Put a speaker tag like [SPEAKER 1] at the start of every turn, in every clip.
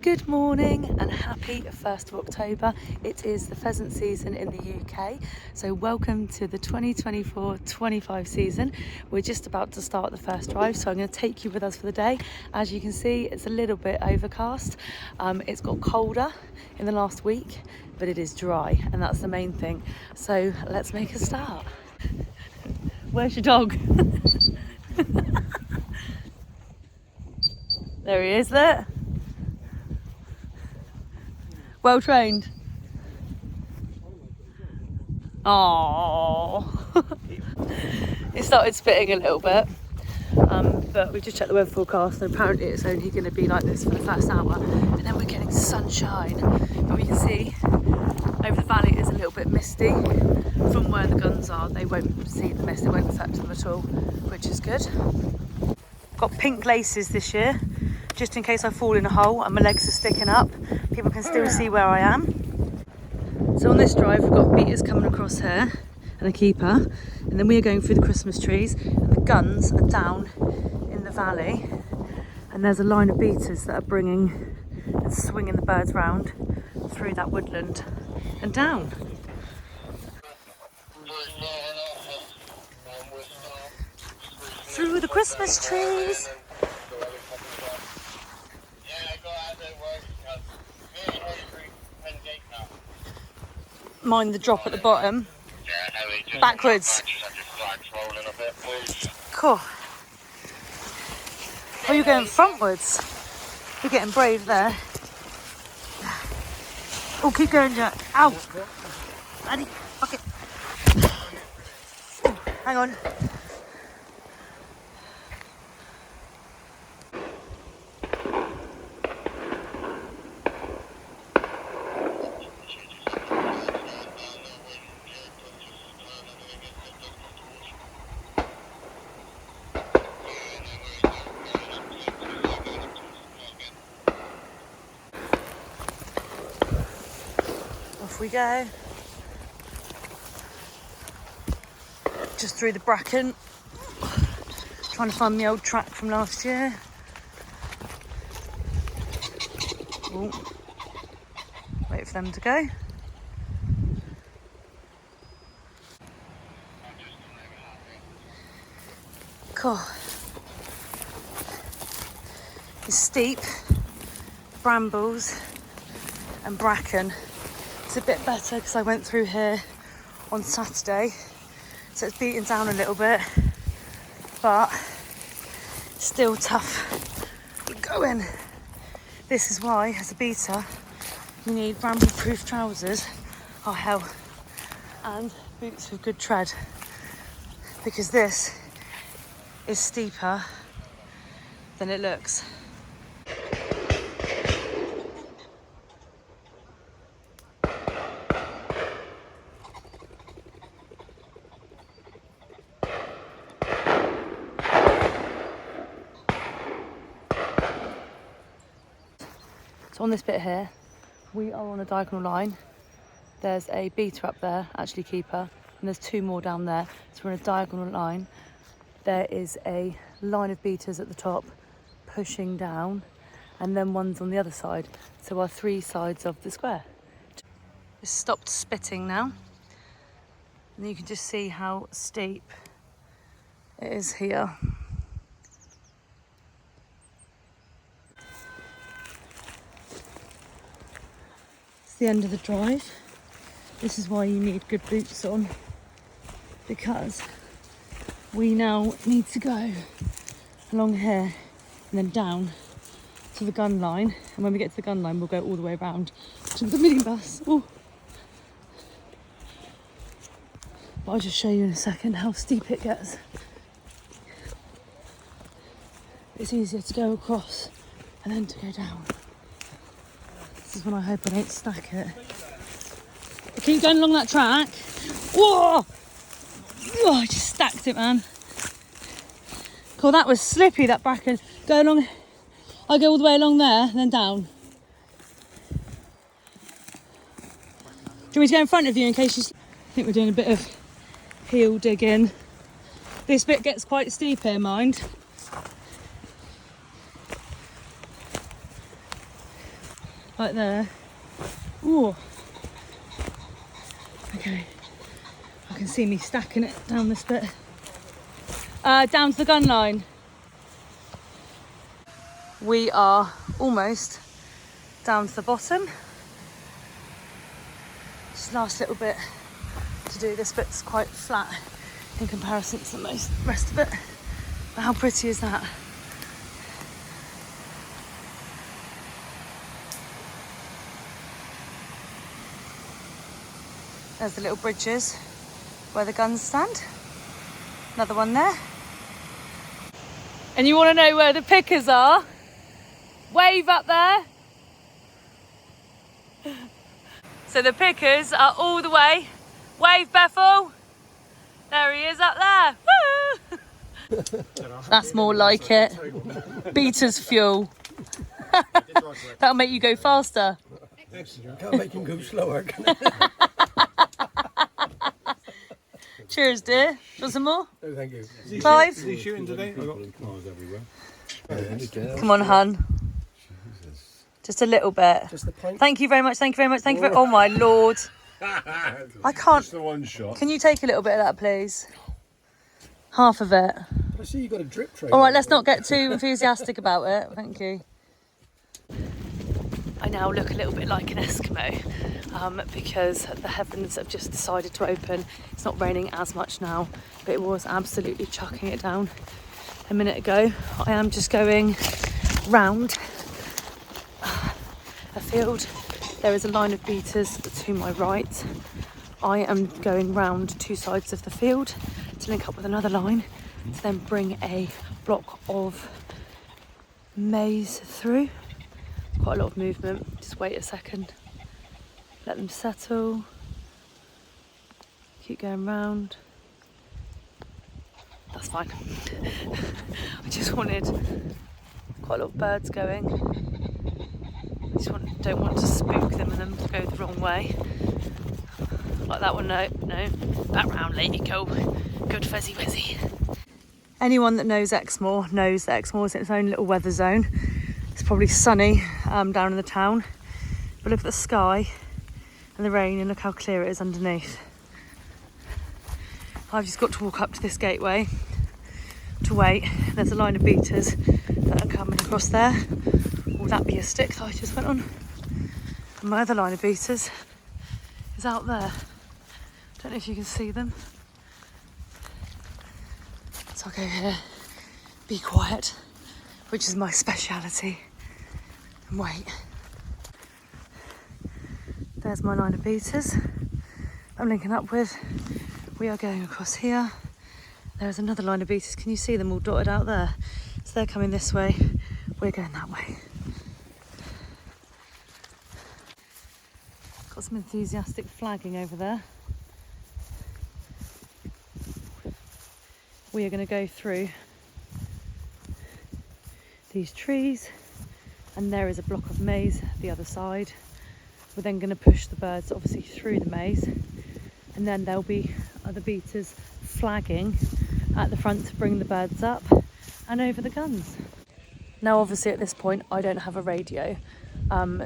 [SPEAKER 1] Good morning and happy 1st of October. It is the pheasant season in the UK, so welcome to the 2024-25 season. We're just about to start the first drive, so I'm going to take you with us for the day. As you can see, it's a little bit overcast. It's got colder in the last week, but it is dry, and that's the main thing. So let's make a start. Where's your dog? There he is there. Well trained. Oh, it started spitting a little bit, but we just checked the weather forecast and apparently it's only going to be like this for the first hour, and then we're getting sunshine. But we can see over the valley it's a little bit misty. From where the guns are, they won't see the mist, it won't affect them at all, which is good. Got pink laces this year, just in case I fall in a hole and my legs are sticking up. People can still see where I am. So on this drive we've got beaters coming across here and a keeper, and then we are going through the Christmas trees, and the guns are down in the valley, and there's a line of beaters that are bringing and swinging the birds round through that woodland and down. Through the Christmas trees. Mind the drop at the bottom. Backwards. Cool. Oh, you're going frontwards. You're getting brave there. Oh, keep going, Jack. Ow. Ready? Okay. Oh, hang on. Off we go. Just through the bracken. Trying to find the old track from last year. Ooh. Wait for them to go. Cool. It's steep, brambles and bracken. It's a bit better because I went through here on Saturday, so it's beaten down a little bit, but still tough going. This is why, as a beater, you need bramble-proof trousers, oh hell, and boots with good tread, because this is steeper than it looks. So on this bit here, we are on a diagonal line. There's a beater up there, actually keeper, and there's two more down there. So we're in a diagonal line. There is a line of beaters at the top pushing down, and then one's on the other side. So our three sides of the square. It's stopped spitting now. And you can just see how steep it is here. The end of the drive. This is why you need good boots on, because we now need to go along here and then down to the gun line, and when we get to the gun line we'll go all the way around to the minibus. Ooh. But I'll just show you in a second how steep it gets. It's easier to go across and then to go down. This is when I hope I don't stack it. I keep going along that track. Whoa! Oh, I just stacked it, man. Cool, that was slippy, that bracken. Go along. I go all the way along there and then down. Do you want me to go in front of you in case you... I think we're doing a bit of heel digging. This bit gets quite steep here, mind. right there. Ooh. Okay. I can see me stacking it down this bit. Down to the gun line. We are almost down to the bottom. Just last little bit to do. This bit's quite flat in comparison to the rest of it. But how pretty is that? There's the little bridges where the guns stand. Another one there. And you want to know where the pickers are? Wave up there. So the pickers are all the way. Wave, Bethel. There he is up there. Woo! That's more like it. Beaters fuel. That'll make you go faster.
[SPEAKER 2] Excellent. Can't make him go slower, can it?
[SPEAKER 1] Cheers, dear. Do you want some more?
[SPEAKER 2] No, thank you.
[SPEAKER 1] Clive?
[SPEAKER 2] Is he shooting today?
[SPEAKER 1] Come on, hun. Just a little bit.
[SPEAKER 2] Just the pint.
[SPEAKER 1] Thank you very much. Thank you very much. Thank you very. Oh my lord! I can't.
[SPEAKER 3] Just the one shot.
[SPEAKER 1] Can you take a little bit of that, please? Half of it.
[SPEAKER 2] I see you got a drip tray.
[SPEAKER 1] All right, let's not get too enthusiastic about it. Thank you. I now look a little bit like an Eskimo because the heavens have just decided to open. It's not raining as much now, but it was absolutely chucking it down a minute ago. I am just going round a field. There is a line of beaters to my right. I am going round two sides of the field to link up with another line to then bring a block of maize through. Quite a lot of movement. Just wait a second. Let them settle. Keep going round. That's fine. I just wanted quite a lot of birds going. I just don't want to spook them and them to go the wrong way. Like that one, no. Back round, lady, go. Good fuzzy wizzy. Anyone that knows Exmoor knows that Exmoor is its own little weather zone. It's probably sunny down in the town, but look at the sky and the rain and look how clear it is underneath. I've just got to walk up to this gateway to wait. There's a line of beaters that are coming across there. Will that be a stick that I just went on? And my other line of beaters is out there. Don't know if you can see them. So I'll go here, be quiet, which is my speciality, and wait. There's my line of beaters I'm linking up with. We are going across here. There's another line of beaters. Can you see them all dotted out there? So they're coming this way, we're going that way. Got some enthusiastic flagging over there. We are going to go through these trees, and there is a block of maize the other side. We're then going to push the birds obviously through the maize, and then there'll be other beaters flagging at the front to bring the birds up and over the guns. Now obviously at this point I don't have a radio,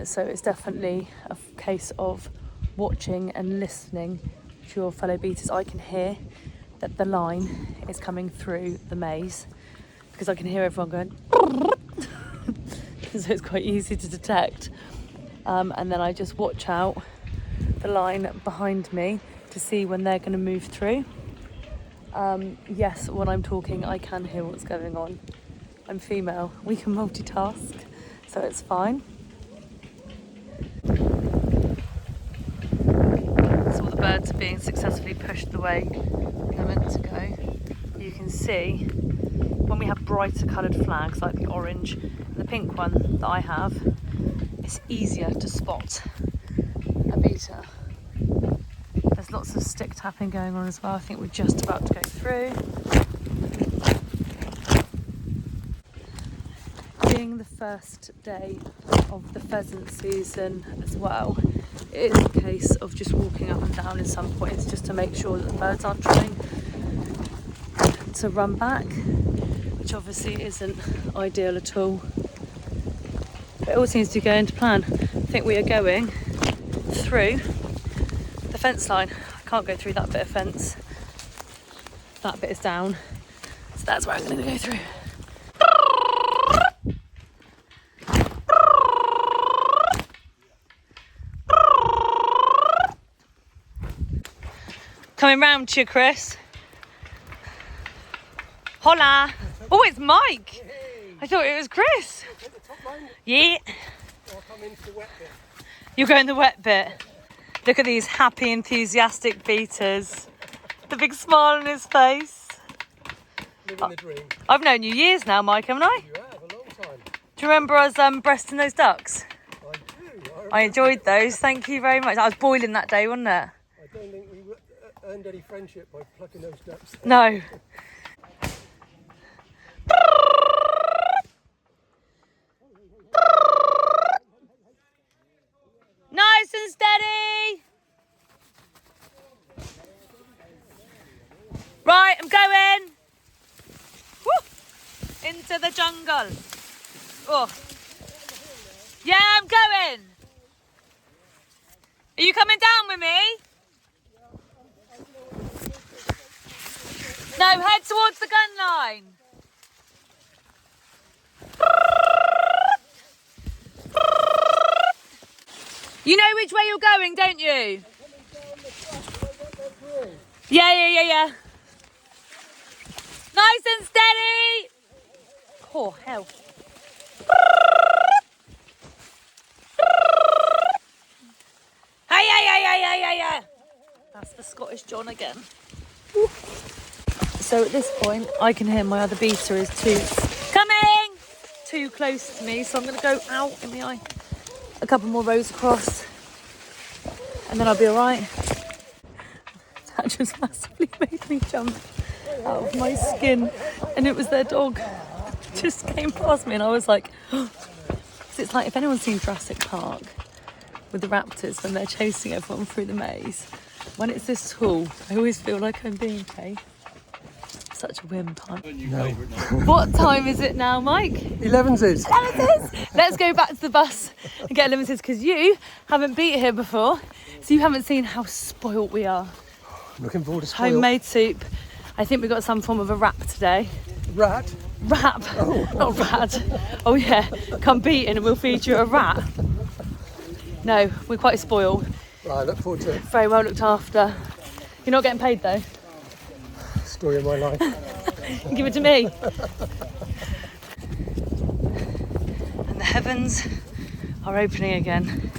[SPEAKER 1] so it's definitely a case of watching and listening to your fellow beaters. I can hear that the line is coming through the maize because I can hear everyone going so it's quite easy to detect, and then I just watch out the line behind me to see when they're going to move through. Yes, when I'm talking I can hear what's going on. I'm female, we can multitask, so it's fine. So all the birds are being successfully pushed the way they're meant to go. You can see when we have brighter coloured flags like the orange and the pink one that I have, it's easier to spot a beater. There's lots of stick tapping going on as well. I think we're just about to go through. Being the first day of the pheasant season as well, it is a case of just walking up and down in some points just to make sure that the birds aren't trying to run back, which obviously isn't ideal at all. But it all seems to be going to plan. think we are going through the fence line. I can't go through that bit of fence. That bit is down. So that's where I'm going to go through. Coming round to you, Chris. Hola. Oh, it's Mike. I thought it was Chris. Yeah. You'll go in the wet bit. Look at these happy, enthusiastic beaters. The big smile on his face.
[SPEAKER 2] Living the dream.
[SPEAKER 1] I've known you years now, Mike, haven't I?
[SPEAKER 2] You have, a long time.
[SPEAKER 1] Do you remember us breasting those ducks?
[SPEAKER 2] I do.
[SPEAKER 1] I enjoyed those. Thank you very much. I was boiling that day, wasn't it?
[SPEAKER 2] I don't think we earned any friendship by plucking those ducks.
[SPEAKER 1] No. Nice and steady. Right, I'm going. Woo. Into the jungle. Oh. Yeah, I'm going. Are you coming down with me? No, head towards the gun line. You know which way you're going, don't you? Yeah. Nice and steady. Oh, hell. Hey. That's the Scottish John again. Ooh. So at this point, I can hear my other beater is too close to me. So I'm going to go out in the eye. A couple more rows across. And then I'll be all right. That just massively made me jump out of my skin. And it was their dog. Just came past me and I was like, oh. It's like if anyone's seen Jurassic Park with the raptors when they're chasing everyone through the maze. When it's this tall, I always feel like I'm being chased. Such a wimp, huh?
[SPEAKER 2] No.
[SPEAKER 1] What time is it now, Mike?
[SPEAKER 2] Elevenses.
[SPEAKER 1] Let's go back to the bus and get Elevenses because you haven't been here before, so you haven't seen how spoilt we are.
[SPEAKER 2] I'm looking forward to spoil.
[SPEAKER 1] Homemade soup. I think we got some form of a wrap today.
[SPEAKER 2] Rat.
[SPEAKER 1] Wrap, not rat. Oh yeah, come beating and we'll feed you a rat. No, we're quite spoiled.
[SPEAKER 2] Right, I look forward to it.
[SPEAKER 1] Very well looked after. You're not getting paid though.
[SPEAKER 2] Story of my life.
[SPEAKER 1] Give it to me. And the heavens are opening again.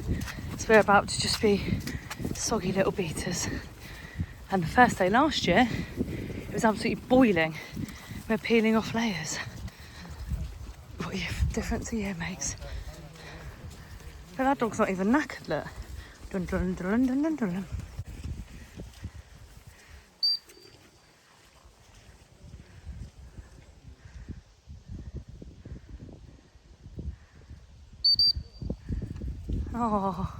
[SPEAKER 1] So we're about to just be soggy little beaters. And the first day last year, it was absolutely boiling. We're peeling off layers. What a difference a year makes. But that dog's not even knackered, look. Dun, dun, dun, dun, dun, dun. Oh.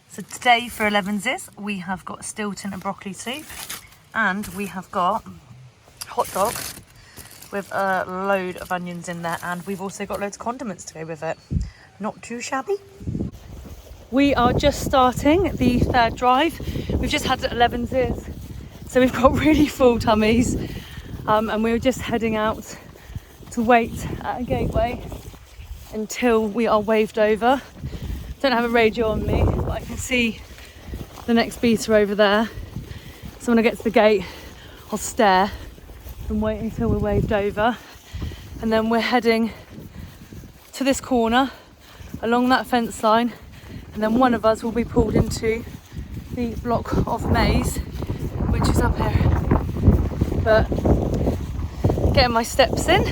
[SPEAKER 1] So today for Elevenses, we have got Stilton and broccoli soup, and we have got hot dog with a load of onions in there, and we've also got loads of condiments to go with it. Not too shabby. We are just starting the third drive. We've just had Elevenses, so we've got really full tummies, and we're just heading out to wait at a gateway until we are waved over. Don't have a radio on me, but I can see the next beater over there. So when I get to the gate, I'll stare and wait until we're waved over. And then we're heading to this corner along that fence line, and then one of us will be pulled into the block of maize, which is up here. But getting my steps in,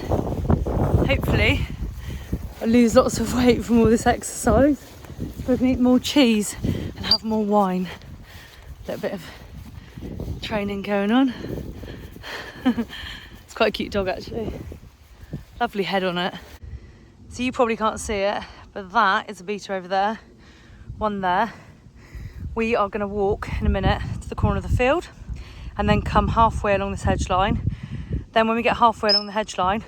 [SPEAKER 1] hopefully I'll lose lots of weight from all this exercise, so I can eat more cheese and have more wine. A little bit of training going on. It's quite a cute dog actually. Lovely head on it. So you probably can't see it, but that is a beater over there, one there. We are going to walk in a minute to the corner of the field and then come halfway along this hedge line. Then when we get halfway along the hedge line,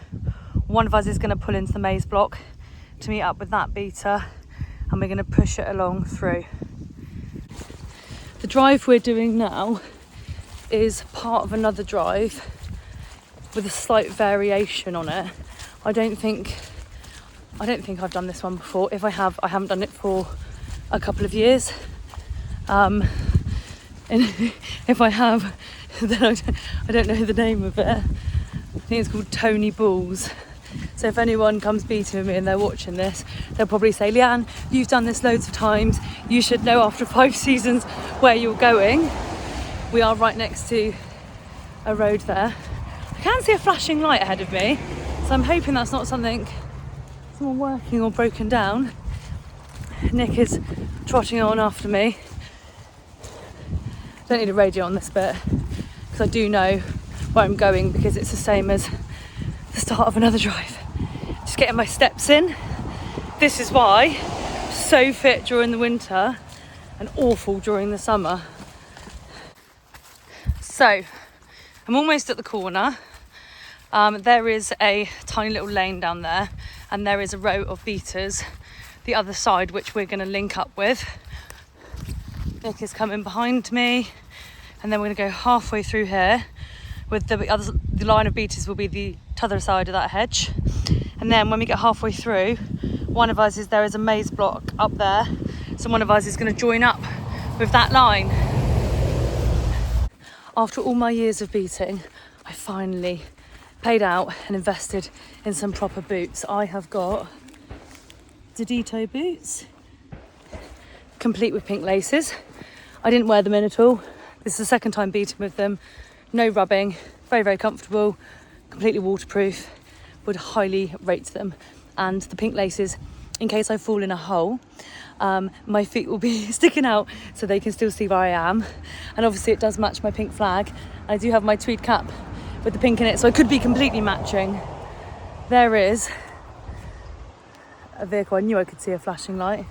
[SPEAKER 1] One of us is going to pull into the maze block to meet up with that beater, and we're going to push it along through. The drive we're doing now is part of another drive with a slight variation on it. I don't think I've done this one before. If I have, I haven't done it for a couple of years. And if I have, then I don't know the name of it. I think it's called Tony Balls. So if anyone comes beating with me and they're watching this, they'll probably say, Leanne, you've done this loads of times. You should know after 5 seasons where you're going. We are right next to a road there. I can see a flashing light ahead of me, so I'm hoping that's not someone working or broken down. Nick is trotting on after me. Don't need a radio on this bit because I do know where I'm going, because it's the same as the start of another drive. Just getting my steps in. This is why I'm so fit during the winter and awful during the summer. So I'm almost at the corner. There is a tiny little lane down there, and there is a row of beaters the other side, which we're going to link up with. Nick is coming behind me, and then we're going to go halfway through here with the line of beaters will be the other side of that hedge. And then when we get halfway through, one of us there is a maze block up there, so one of us is going to join up with that line. After all my years of beating, I finally paid out and invested in some proper boots. I have got Didito boots, complete with pink laces. I didn't wear them in at all. This is the second time beating with them. No rubbing, very, very comfortable, completely waterproof. Would highly rate them. And the pink laces, in case I fall in a hole, my feet will be sticking out so they can still see where I am. And obviously it does match my pink flag. I do have my tweed cap with the pink in it, so I could be completely matching. There is a vehicle. I knew I could see a flashing light.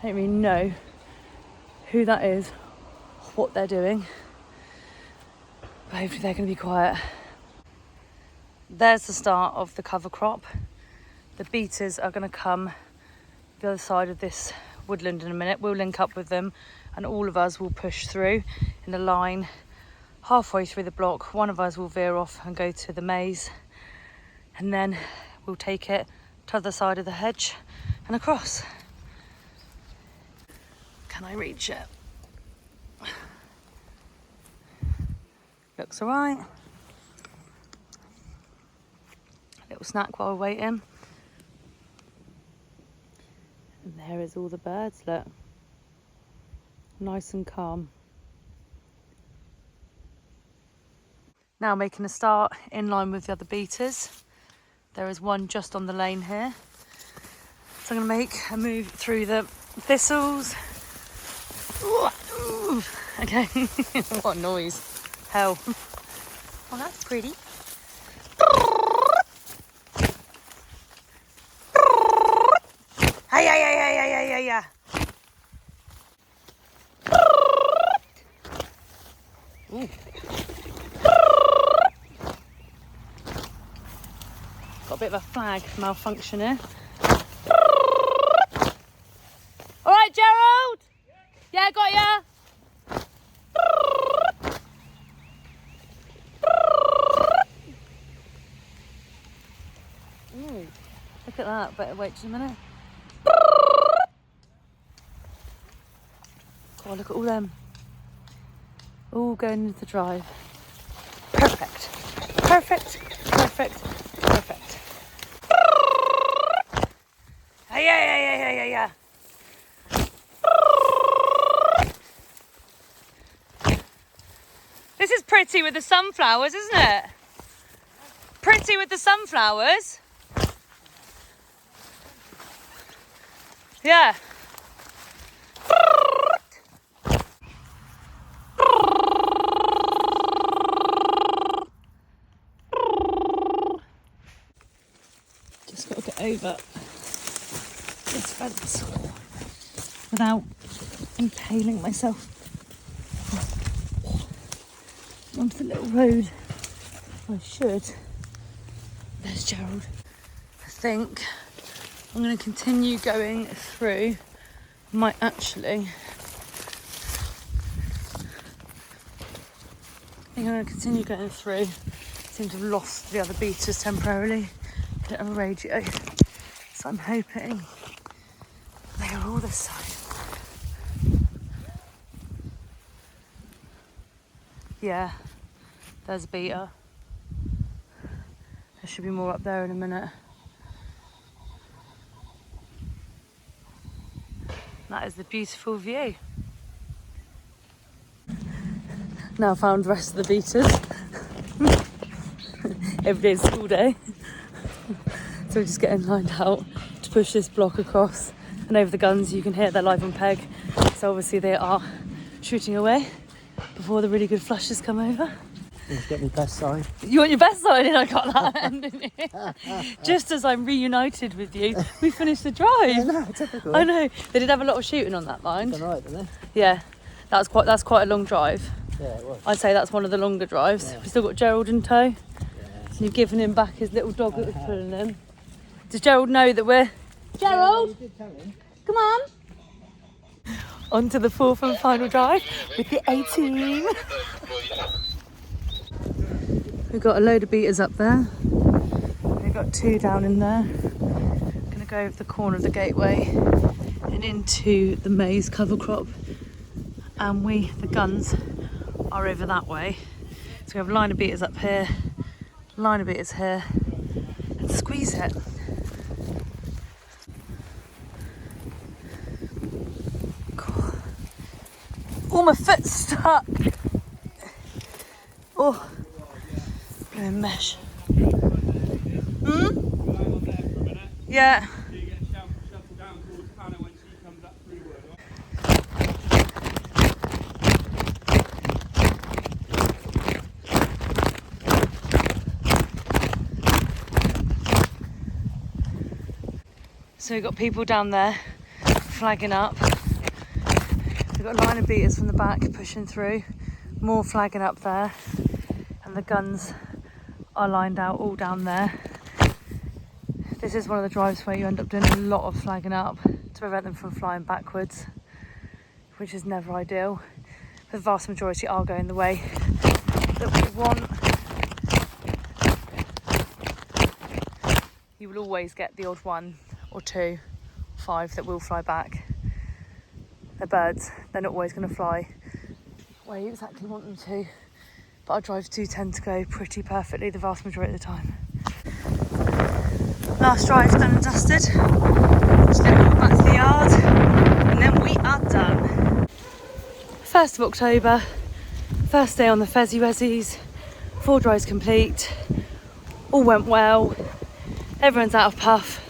[SPEAKER 1] I don't really know who that is, what they're doing, but hopefully they're going to be quiet. There's the start of the cover crop. The beaters are going to come the other side of this woodland in a minute. We'll link up with them, and all of us will push through in a line. Halfway through the block, one of us will veer off and go to the maze, and then we'll take it to the other side of the hedge and across. Can I reach it? Looks all right. Little snack while we're waiting. And there is all the birds, look. Nice and calm. Now making a start in line with the other beaters. There is one just on the lane here. So I'm going to make a move through the thistles. Ooh. Okay, what a noise. Hell. Oh, that's pretty. Hey. Ooh. Got a bit of a flag malfunction here. All right, Gerald. Yeah, got ya. Ooh, look at that. Better wait just a minute. Oh, look at all them. All going into the drive. Perfect. Yeah. This is pretty with the sunflowers, isn't it? Pretty with the sunflowers. Yeah. Just got to get over this fence without impaling myself onto the little road. I should. There's Gerald. think I'm going to continue going through. Might actually. I think I'm going to continue going through. Seem to have lost the other beaters temporarily. I don't have a radio, so I'm hoping they are all this side. Yeah, there's a beater. There should be more up there in a minute. That is the beautiful view. Now found the rest of the beaters. Every day's school day. So we're just getting lined out to push this block across. And over the guns you can hear they're live on peg. So obviously they are shooting away before the really good flushes come over.
[SPEAKER 2] Let's get my best sign.
[SPEAKER 1] You want your best sign in? I got that then, didn't you? Just as I'm reunited with you, we finished the drive.
[SPEAKER 2] I know, typical.
[SPEAKER 1] I know. They did have a lot of shooting on that line.
[SPEAKER 2] Done right, didn't they?
[SPEAKER 1] Yeah, that's quite a long drive.
[SPEAKER 2] Yeah, it was.
[SPEAKER 1] I'd say that's one of the longer drives.
[SPEAKER 2] Yeah.
[SPEAKER 1] We've still got Gerald in tow.
[SPEAKER 2] Yeah.
[SPEAKER 1] And you've given him back his little dog that was pulling him. Does Gerald know that we're... Gerald!
[SPEAKER 2] You did tell him.
[SPEAKER 1] Come on! On to the fourth and final drive with the A-team. We've got a load of beaters up there. We've got two down in there. Gonna go over the corner of the gateway and into the maize cover crop. And the guns, are over that way. So we have a line of beaters up here, line of beaters here, and squeeze it. Cool. Oh, my foot's stuck. Oh, blowing mesh. Yeah. So we've got people down there flagging up. We've got a line of beaters from the back pushing through, more flagging up there, and the guns are lined out all down there. This is one of the drives where you end up doing a lot of flagging up to prevent them from flying backwards, which is never ideal. The vast majority are going the way that we want. You will always get the odd one or two, 5 that will fly back. They're birds, they're not always going to fly where you exactly want them to, but our drives do tend to go pretty perfectly the vast majority of the time. Last drive done and dusted, just going to walk back to the yard and then we are done. 1st of October, first day on the Fezzy Wezzies, 4 drives complete, all went well, everyone's out of puff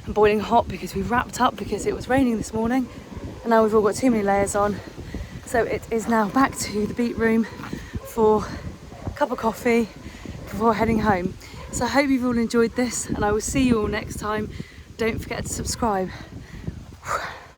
[SPEAKER 1] and boiling hot because we wrapped up because it was raining this morning and now we've all got too many layers on. So it is now back to the beat room for a cup of coffee before heading home. So I hope you've all enjoyed this and I will see you all next time. Don't forget to subscribe.